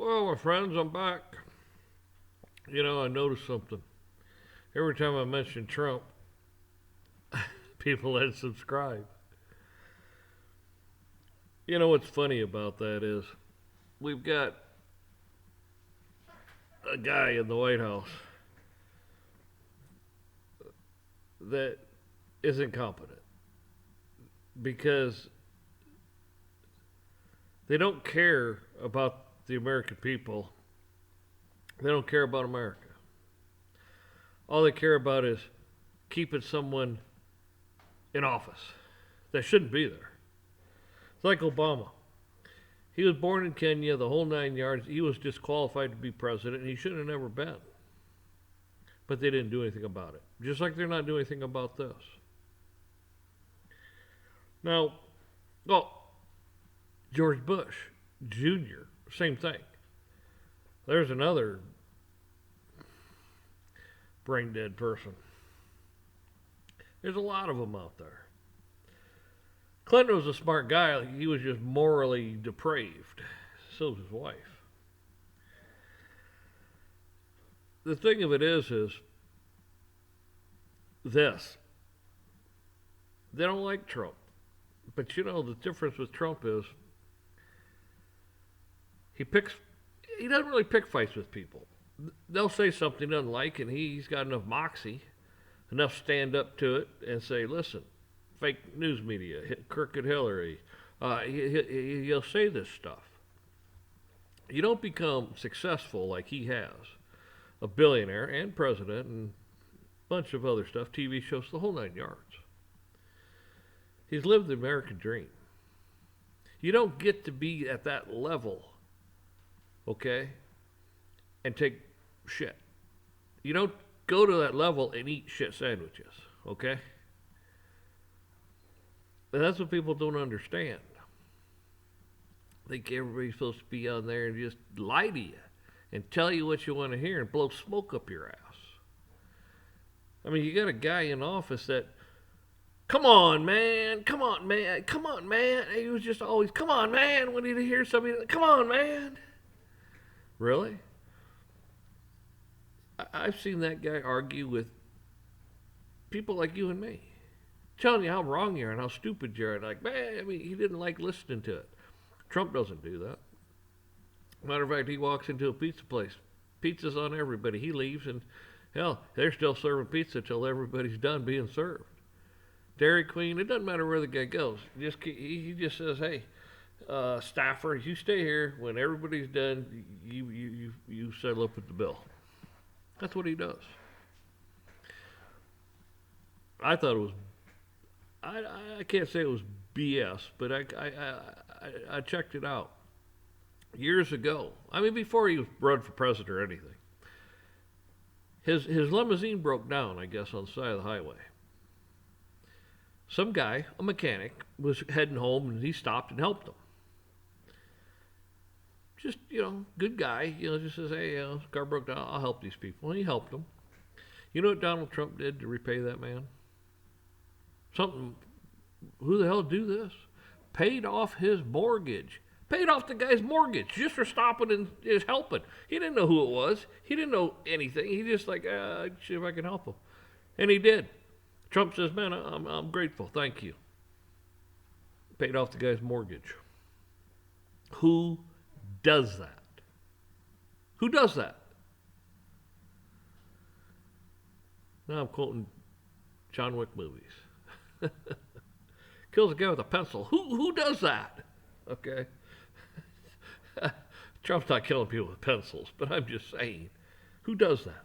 Well, my friends, I'm back. I noticed something. Every time I mention Trump, people unsubscribe. What's funny about that is we've got a guy in the White House that is incompetent because they don't care about the American people. They don't care about America. All they care about is keeping someone in office that shouldn't be there. It's like Obama. He was born in Kenya, the whole 9 yards. He was disqualified to be president, and he shouldn't have never been. But they didn't do anything about it. Just like they're not doing anything about this. Now, George Bush Jr., same thing. There's another brain dead person. There's a lot of them out there. Clinton was a smart guy. He was just morally depraved. So was his wife. The thing of it is this. They don't like Trump. But the difference with Trump is he doesn't really pick fights with people. They'll say something he doesn't like, and he's got enough moxie, enough stand up to it, and say, listen, fake news media, crooked Hillary. He'll say this stuff. You don't become successful like he has, a billionaire and president and a bunch of other stuff, TV shows, the whole 9 yards. He's lived the American dream. You don't get to be at that level, okay, and take shit. You don't go to that level and eat shit sandwiches, okay? And that's what people don't understand. Think everybody's supposed to be on there and just lie to you and tell you what you want to hear and blow smoke up your ass. I mean, you got a guy in office that, come on, man. He was just always, come on, man, when he'd hear somebody, come on, man. Really? I've seen that guy argue with people like you and me, telling you how wrong you are and how stupid you are. Like, man, he didn't like listening to it. Trump doesn't do that. Matter of fact, he walks into a pizza place. Pizza's on everybody. He leaves, and hell, they're still serving pizza till everybody's done being served. Dairy Queen, it doesn't matter where the guy goes. He just says, hey, staffer, you stay here. When everybody's done, you settle up with the bill. That's what he does. I thought it was, I can't say it was BS, but I checked it out years ago. I mean, before he was run for president or anything. His limousine broke down, I guess, on the side of the highway. Some guy, a mechanic, was heading home, and he stopped and helped him. Just, good guy, just says, hey, car broke down, I'll help these people. And he helped them. You know what Donald Trump did to repay that man? Something, who the hell do this? Paid off his mortgage. Paid off the guy's mortgage just for stopping and just helping. He didn't know who it was. He didn't know anything. He just see if I can help him. And he did. Trump says, man, I'm grateful. Thank you. Paid off the guy's mortgage. Who does that? Who does that? Now I'm quoting John Wick movies. Kills a guy with a pencil. Who does that? Okay. Trump's not killing people with pencils, but I'm just saying, who does that?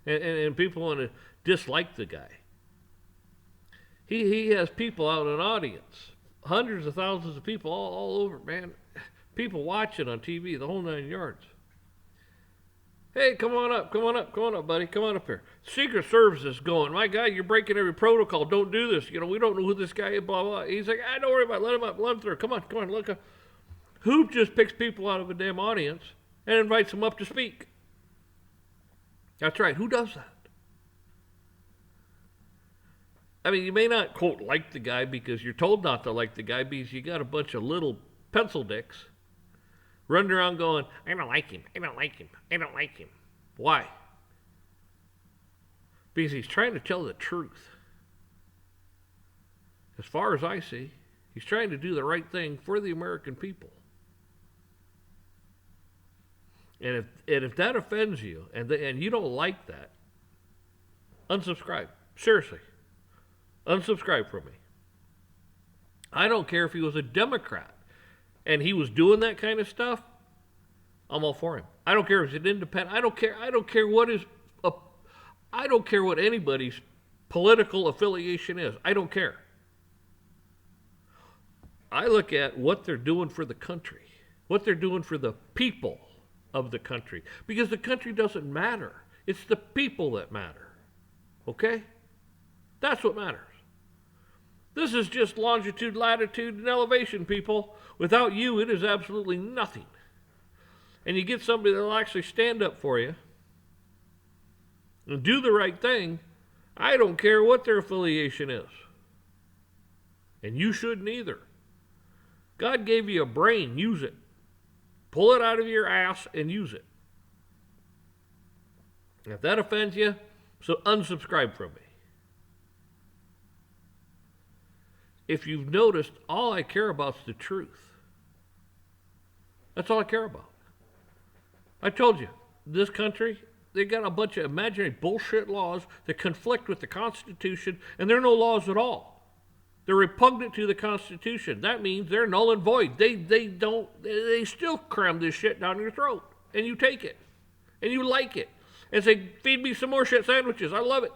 And people want to dislike the guy. He has people out in an audience, hundreds of thousands of people all over, man. People watching on TV, the whole 9 yards. Hey, come on up, buddy. Come on up here. Secret Service is going, my God, you're breaking every protocol. Don't do this. We don't know who this guy is, blah, blah. He's like, don't worry about it. Let him up, let him through. Come on, look up. Who just picks people out of a damn audience and invites them up to speak? That's right. Who does that? I mean, you may not, quote, like the guy because you're told not to like the guy because you got a bunch of little pencil dicks running around going, I don't like him, I don't like him, I don't like him. Why? Because he's trying to tell the truth. As far as I see, he's trying to do the right thing for the American people. And if that offends you and you don't like that, unsubscribe. Seriously. Unsubscribe from me. I don't care if he was a Democrat and he was doing that kind of stuff. I'm all for him. I don't care if he's an independent. I don't care what anybody's political affiliation is. I don't care. I look at what they're doing for the country, what they're doing for the people of the country, because the country doesn't matter. It's the people that matter. Okay? That's what matters. This is just longitude, latitude, and elevation, people. Without you, it is absolutely nothing. And you get somebody that will actually stand up for you and do the right thing. I don't care what their affiliation is. And you shouldn't either. God gave you a brain. Use it. Pull it out of your ass and use it. If that offends you, so unsubscribe from me. If you've noticed, all I care about is the truth. That's all I care about. I told you, this country, they got a bunch of imaginary bullshit laws that conflict with the Constitution, and they're no laws at all. They're repugnant to the Constitution. That means they're null and void. They still cram this shit down your throat, and you take it, and you like it, and say, feed me some more shit sandwiches. I love it.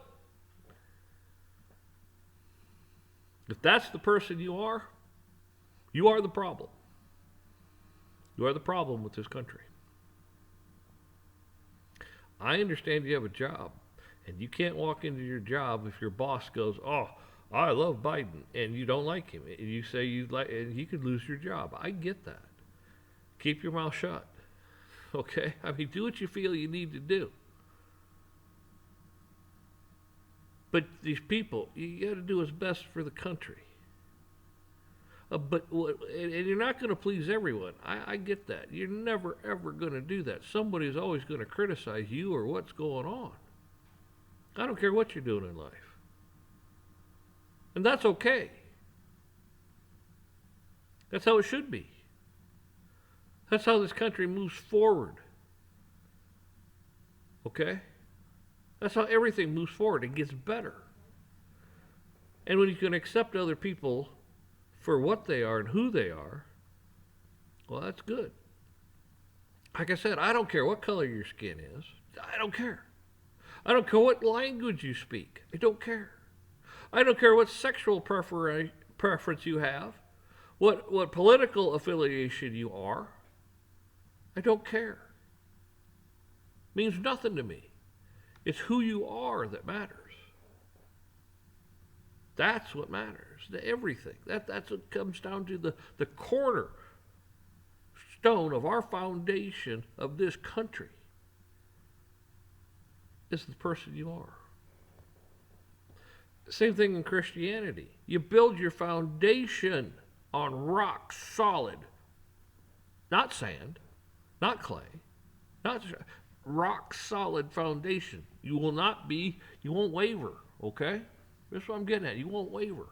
If that's the person you are the problem. You are the problem with this country. I understand you have a job, and you can't walk into your job if your boss goes, oh, I love Biden, and you don't like him. And you say you like, and you could lose your job. I get that. Keep your mouth shut. Okay? I mean, do what you feel you need to do. But these people, you got to do what's best for the country. And you're not going to please everyone. I get that. You're never, ever going to do that. Somebody's always going to criticize you or what's going on. I don't care what you're doing in life. And that's okay. That's how it should be. That's how this country moves forward. Okay? That's how everything moves forward. It gets better. And when you can accept other people for what they are and who they are, well, that's good. Like I said, I don't care what color your skin is. I don't care. I don't care what language you speak. I don't care. I don't care what sexual preference you have, what political affiliation you are. I don't care. It means nothing to me. It's who you are that matters. That's what matters. Everything. That's what comes down to the cornerstone of our foundation of this country. Is the person you are. Same thing in Christianity. You build your foundation on rock solid, not sand, not clay, not rock solid foundation. You won't waver, okay? That's what I'm getting at. You won't waver.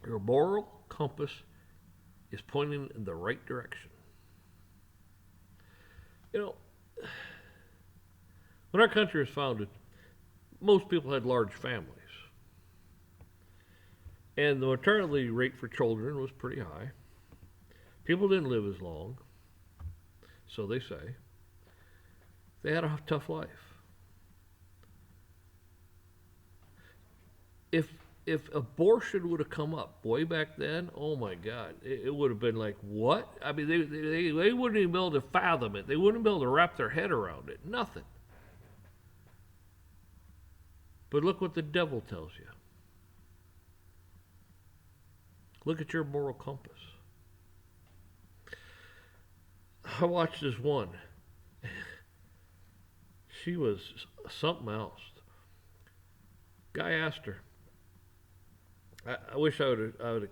Your moral compass is pointing in the right direction. You know, when our country was founded, most people had large families. And the mortality rate for children was pretty high. People didn't live as long, so they say. They had a tough life. If abortion would have come up way back then, oh my God, it would have been like, what? I mean, they wouldn't even be able to fathom it. They wouldn't be able to wrap their head around it. Nothing. But look what the devil tells you. Look at your moral compass. I watched this one. She was something else. Guy asked her, I wish I would have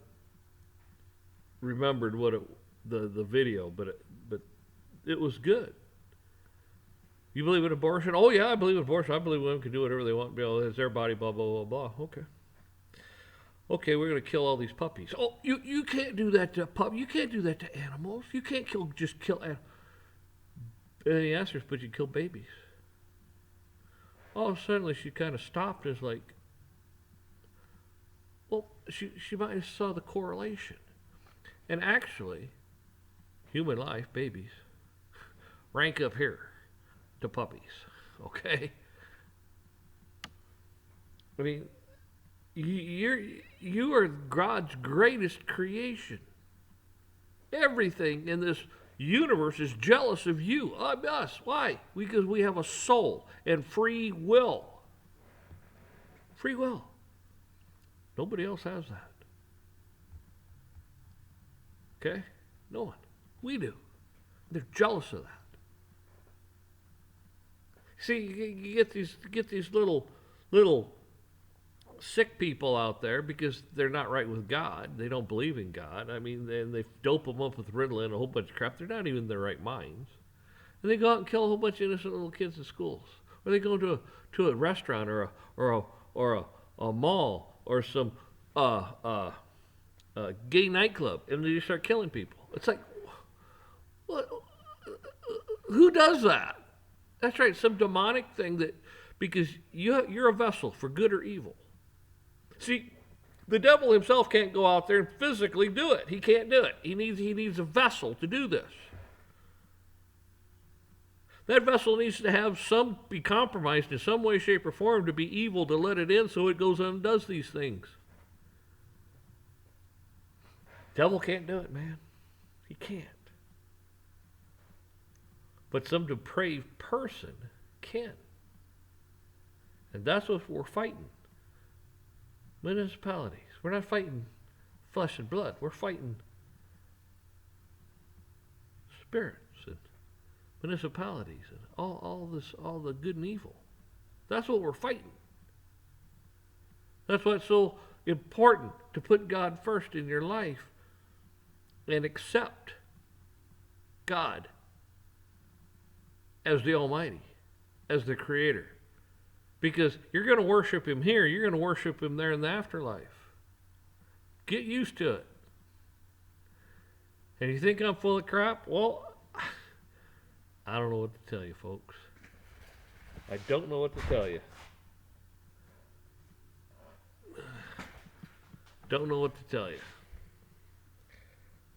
remembered what the video, but it was good. You believe in abortion? Oh yeah, I believe in abortion. I believe women can do whatever they want. It's their body. Blah blah blah blah. Okay. Okay, we're gonna kill all these puppies. Oh, you can't do that to pup. You can't do that to animals. You can't just kill. And the answer is, but you kill babies. All of a sudden, she kind of stopped. And is like, well, she might have saw the correlation, and actually, human life, babies, rank up here to puppies. Okay. I mean, you are God's greatest creation. Everything in this universe is jealous of you, of us. Why? Because we have a soul and free will. Free will. Nobody else has that. Okay? No one. We do. They're jealous of that. See, you get these little sick people out there because they're not right with God. They don't believe in God. I mean, they dope them up with Ritalin and a whole bunch of crap. They're not even in their right minds. And they go out and kill a whole bunch of innocent little kids in schools. Or they go to a restaurant or a mall or some gay nightclub, and they start killing people. It's like, what? Who does that? That's right, some demonic thing that, because you're a vessel for good or evil. See, the devil himself can't go out there and physically do it. He can't do it. He needs a vessel to do this. That vessel needs to be compromised in some way, shape, or form to be evil to let it in, so it goes and does these things. Devil can't do it, man. He can't. But some depraved person can. And that's what we're fighting. Municipalities. We're not fighting flesh and blood. We're fighting spirits and municipalities and all the good and evil. That's what we're fighting. That's why it's so important to put God first in your life and accept God as the Almighty, as the Creator. Because you're going to worship Him here, you're going to worship Him there in the afterlife. Get used to it. And you think I'm full of crap? Well, I don't know what to tell you, folks. I don't know what to tell you. Don't know what to tell you.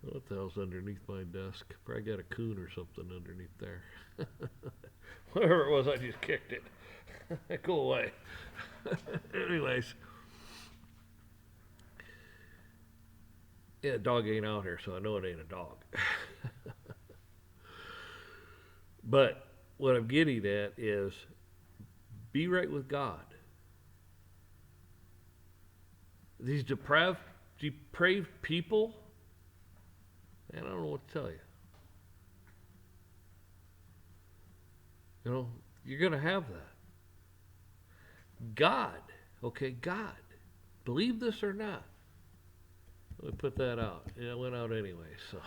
What the hell's underneath my desk? Probably got a coon or something underneath there. Whatever it was, I just kicked it. Go away. Anyways. Yeah, a dog ain't out here, so I know it ain't a dog. But what I'm getting at is be right with God. These depraved people, man, I don't know what to tell you. You know, you're going to have that. God, okay, God, believe this or not. Let me put that out. Yeah, it went out anyway. So,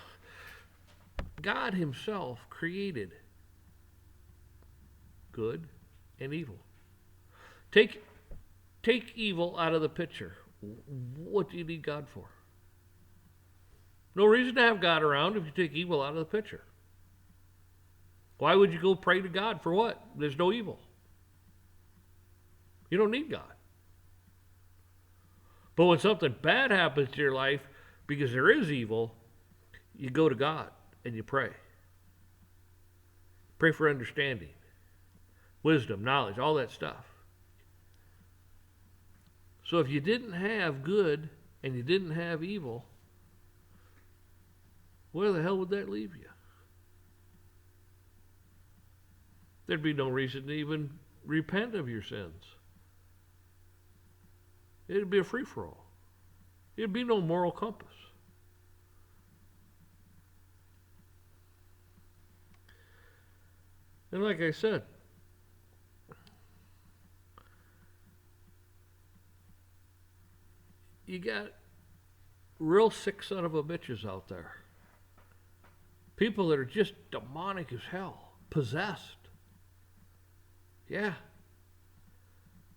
God Himself created good and evil. Take evil out of the picture. What do you need God for? No reason to have God around if you take evil out of the picture. Why would you go pray to God for what? There's no evil. You don't need God. But when something bad happens to your life because there is evil, you go to God and you pray. Pray for understanding, wisdom, knowledge, all that stuff. So if you didn't have good and you didn't have evil, where the hell would that leave you? There'd be no reason to even repent of your sins. It'd be a free-for-all. It'd be no moral compass. And like I said, real sick son of a bitches out there. People that are just demonic as hell, possessed. Yeah.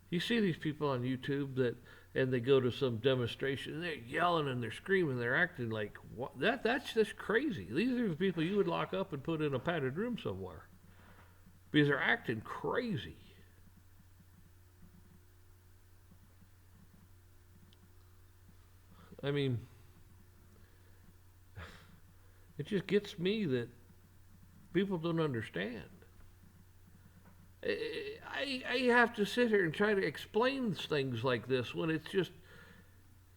You see these people on YouTube and they go to some demonstration and they're yelling and they're screaming, they're acting like what? That's just crazy. These are the people you would lock up and put in a padded room somewhere because they're acting crazy. I mean, it just gets me that people don't understand. I have to sit here and try to explain things like this when it's just,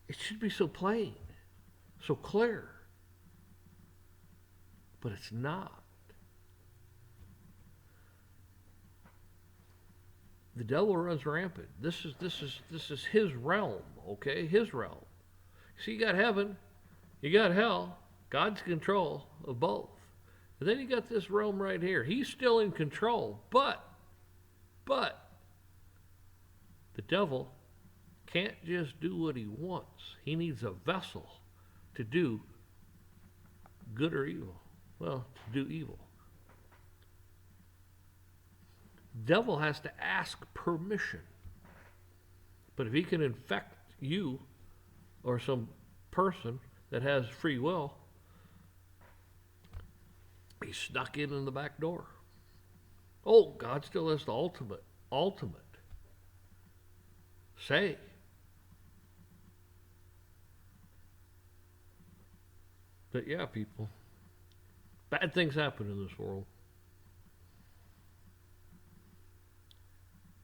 it should be so plain, so clear. But it's not. The devil runs rampant. This is his realm, okay? His realm. See, you got heaven, you got hell. God's in control of both. And then you got this realm right here. He's still in control, but the devil can't just do what he wants. He needs a vessel to do good or evil. Well, to do evil. Devil has to ask permission. But if he can infect you or some person that has free will, he snuck in the back door. Oh, God still has the ultimate say. But yeah, people, bad things happen in this world.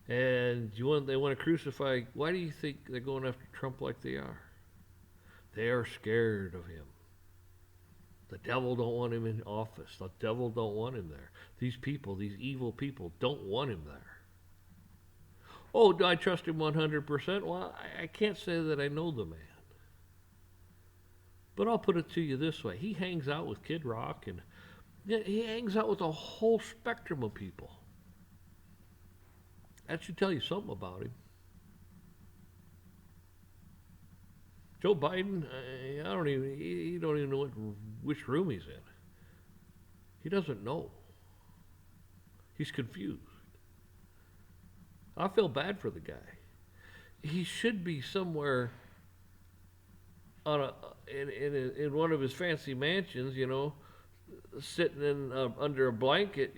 And they want to crucify. Why do you think they're going after Trump like they are? They are scared of him. The devil don't want him in office. The devil don't want him there. These people, these evil people, don't want him there. Oh, do I trust him 100%? Well, I can't say that I know the man. But I'll put it to you this way. He hangs out with Kid Rock, and he hangs out with a whole spectrum of people. That should tell you something about him. Joe Biden, he don't even know which room he's in. He doesn't know. He's confused. I feel bad for the guy. He should be somewhere in one of his fancy mansions, sitting in under a blanket,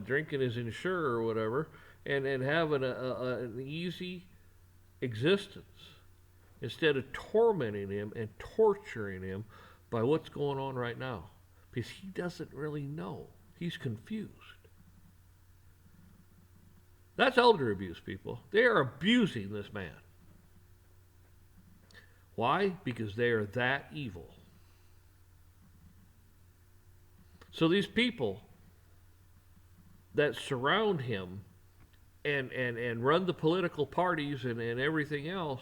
drinking his Ensure or whatever, and having an easy existence, instead of tormenting him and torturing him by what's going on right now. Because he doesn't really know. He's confused. That's elder abuse, people. They are abusing this man. Why? Because they are that evil. So these people that surround him and run the political parties and everything else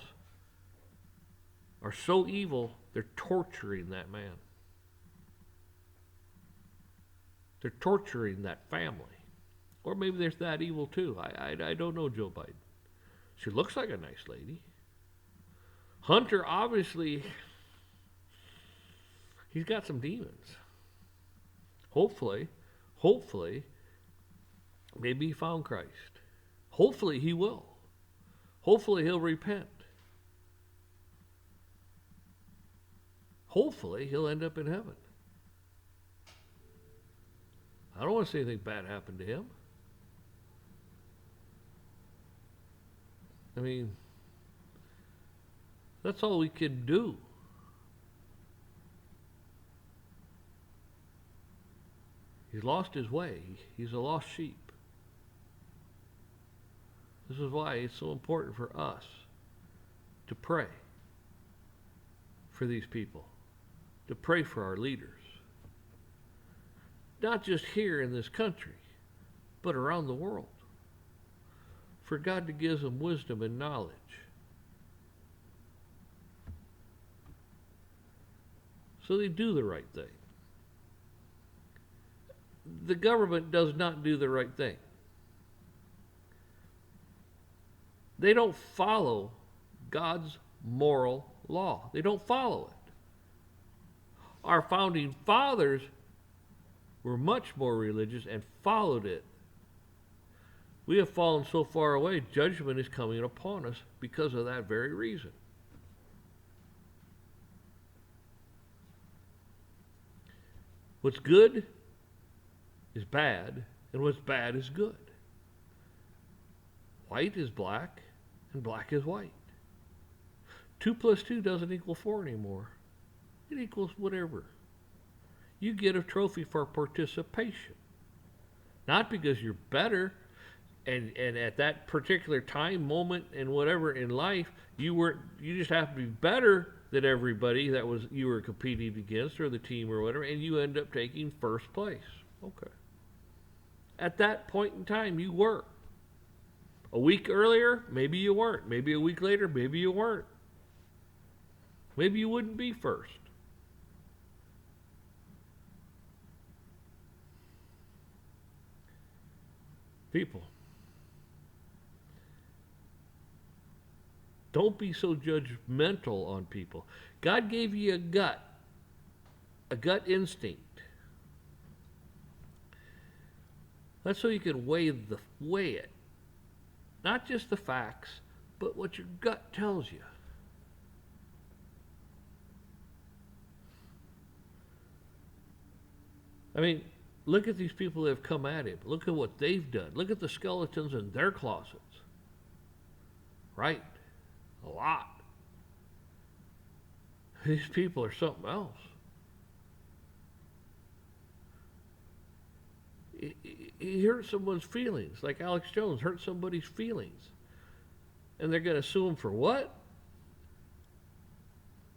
are so evil, they're torturing that man. They're torturing that family. Or maybe they're that evil too. I don't know Joe Biden. She looks like a nice lady. Hunter, obviously, he's got some demons. Hopefully, maybe he found Christ. Hopefully he will. Hopefully he'll repent. Hopefully he'll end up in heaven. I don't want to see anything bad happen to him. I mean, that's all we can do. He's lost his way. He's a lost sheep. This is why it's so important for us to pray for these people, to pray for our leaders. Not just here in this country, but around the world. For God to give them wisdom and knowledge. So they do the right thing. The government does not do the right thing. They don't follow God's moral law. They don't follow it. Our founding fathers were much more religious and followed it. We have fallen so far away, judgment is coming upon us because of that very reason. What's good is bad, and what's bad is good. White is black, and black is white. 2 plus 2 doesn't equal 4 anymore. It equals whatever. You get a trophy for participation. Not because you're better, and at that particular time, moment, and whatever in life, you just have to be better than everybody that was you were competing against, or the team or whatever, and you end up taking first place. Okay. At that point in time, you were. A week earlier, maybe you weren't. Maybe a week later, maybe you weren't. Maybe you wouldn't be first. People, don't be so judgmental on people. God gave you a gut instinct. That's so you can weigh it. Not just the facts, but what your gut tells you. I mean, look at these people that have come at him. Look at what they've done. Look at the skeletons in their closets. Right? A lot. These people are something else. He hurt someone's feelings, like Alex Jones hurt somebody's feelings. And they're going to sue him for what?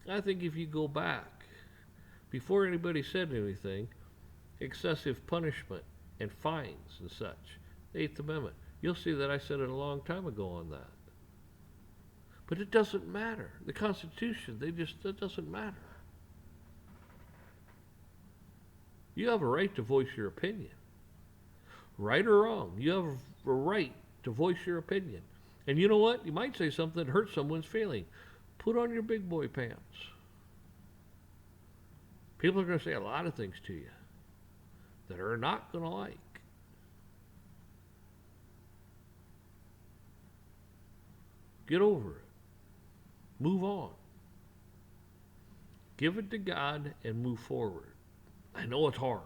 I think if you go back, before anybody said anything, excessive punishment and fines and such, the Eighth Amendment, you'll see that I said it a long time ago on that. But it doesn't matter. The Constitution, it doesn't matter. You have a right to voice your opinion. Right or wrong, you have a right to voice your opinion. And you know what? You might say something that hurts someone's feeling. Put on your big boy pants. People are going to say a lot of things to you that are not going to like. Get over it. Move on. Give it to God and move forward. I know it's hard.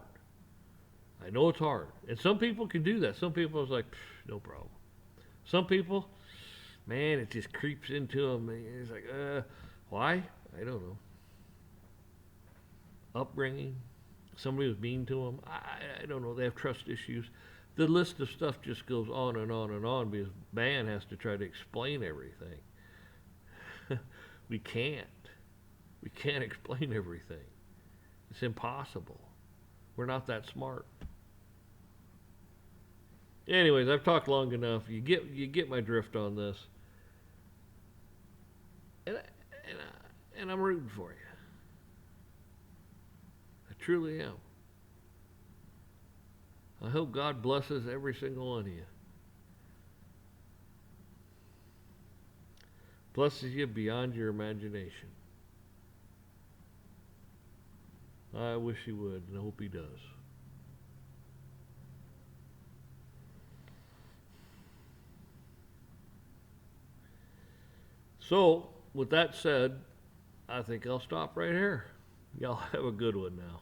I know it's hard. And some people can do that. Some people is like, no problem. Some people, man, it just creeps into them. It's like, why? I don't know. Upbringing. Somebody was mean to them. I don't know. They have trust issues. The list of stuff just goes on and on and on because man has to try to explain everything. We can't. We can't explain everything. It's impossible. We're not that smart. Anyways, I've talked long enough. You get my drift on this. And I'm rooting for you. I truly am. I hope God blesses every single one of you. Blesses you beyond your imagination. I wish he would, and I hope he does. So, with that said, I think I'll stop right here. Y'all have a good one now.